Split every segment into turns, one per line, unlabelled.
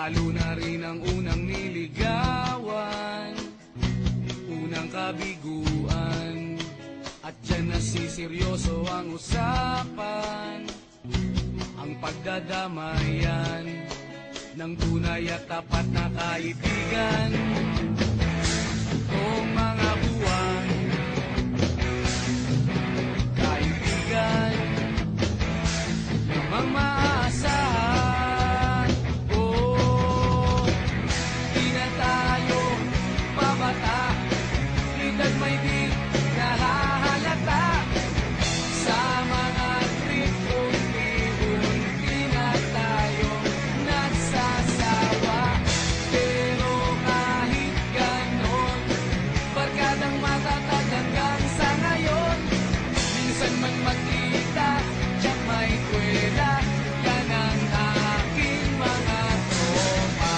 Lalo na rin ang unang niligawan, unang kabiguan, at dyan nasiseryoso ang usapan, ang pagdadamayan ng tunay at tapat na kaibigan. Itong mga buwan, kaibigan, namang maaasahan. Oh, di na tayo pabata, edad may di nahahalata. Sa mga trip, unti-unti na tayo nagsasawa. Pero kahit ganon, barkadang matatag hanggang sa ngayon. Minsan man magkita, tiyak may kwela, yan ang aking mga tropa.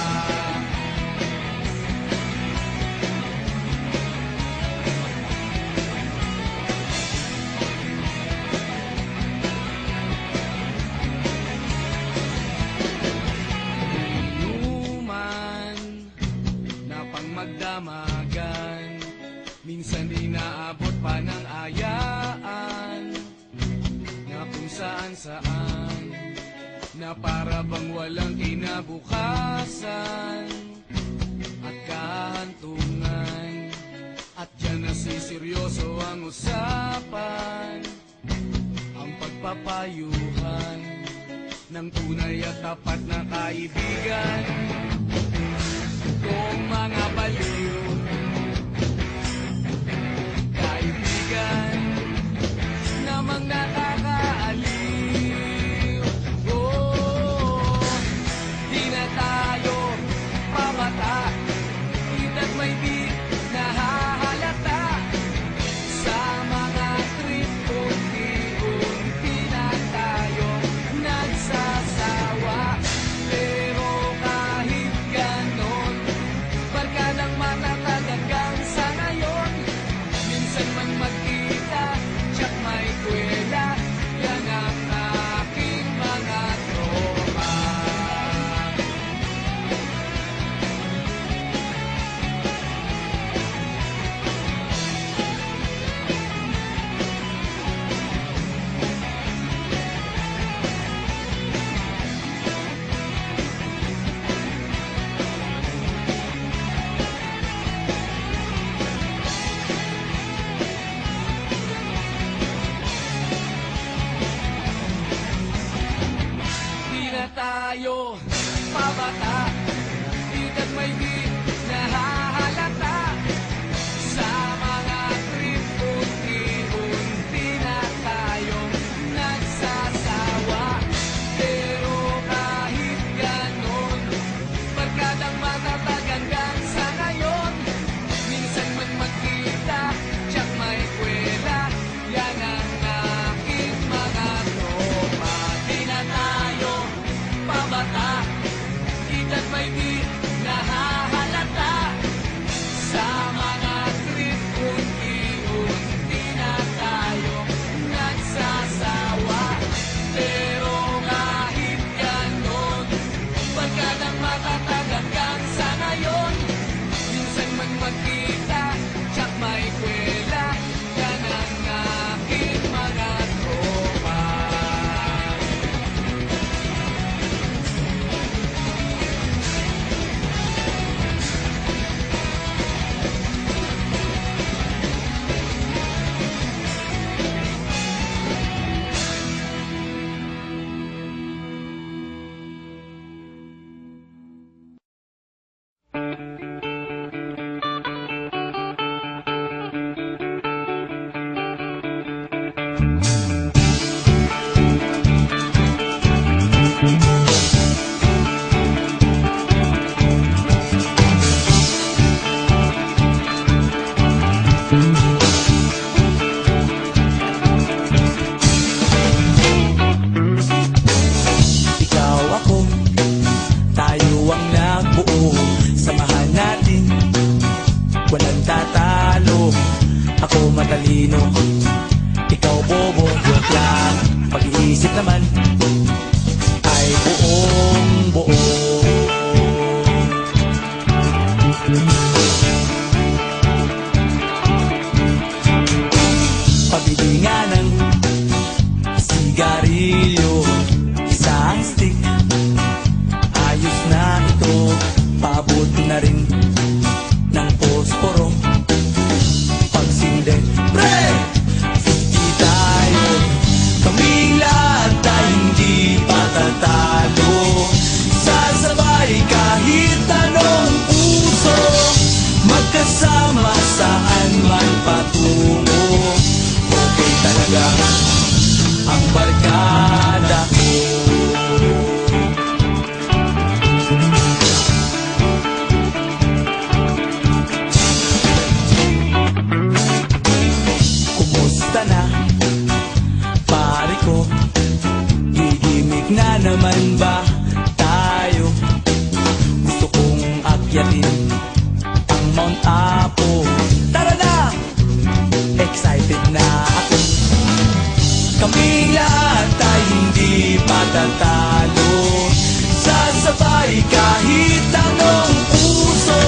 Inuman na pang magdamagan, minsan inaabot pa ng ayaan, na kung saan-saan, na para bang walang kinabukasan at kahantungan. At dyan nasiseryoso ang usapan, ang pagpapayuhan ng tunay at tapat na kaibigan. Kung mga baliw, kaibigan, namang nakakaaliw. Oh, di na tayo pabata, edad may di nahahalata. Sa mga trip, unti-unti na tayo nagsasawa. Pero kahit ganon, barkadang matatag hanggang sa ngayon. Minsan man magkita, tiyak may kwela, yan ang aking mga tropa. Di na tayo pabata, edad may di nahahalata. Sa mga trip, unti-unti na tayong nagsasawa. Pero kahit ganon, barkadang matatag hanggang sa ngayon. Minsan man magkita, tiyak may kwela, yan ang aking mga tropa. Di na tayo pabata, edad may di nahahalata. Sa mga trip, unti-unti na tayo nagsasawa. Pero kahit ganon, barkadang matatag hanggang sa ngayon. Minsan man magkita, tiyak may kwela, yan ang aking mga tropa. Ikaw ako, tayo ang nagbuo. Samahan natin, walang tatalo. Ako matalino, ikaw bobo. nga ng sigarilyo, isang stick, ayos na ito. Paabot na rin ng posporo. Pagsinde, pre! 50 tayo, kaming lahat ay hindi patatalo. Sasabay kahit anong puso, magkasama saan man patungo. Okay talaga ang barkada ko. Kumusta na, pare ko? Gigimik na naman ba tayo? Gusto kong akyatin ang Mount Apo. Tara na! Excited na ako. Kaming lahat ay hindi patatalo. Sasabay kahit anong puso,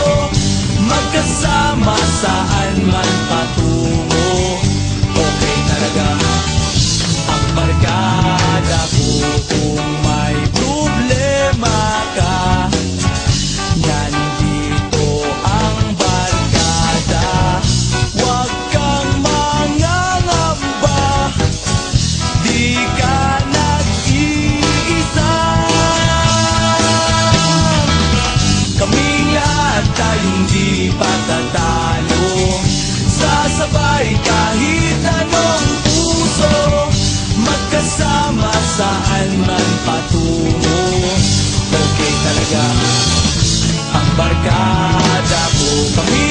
magkasama saan man patungo. Okay talaga ang barkada ko. Kung may problema ka, nandito ang barkada. Huwag kang mangangamba, di ka nag-iisa. Kaming lahat ay hindi patatalo. Sasabay kahit anong puso, magkasama saan man patungo. Okay talaga ang barkada ko. Kami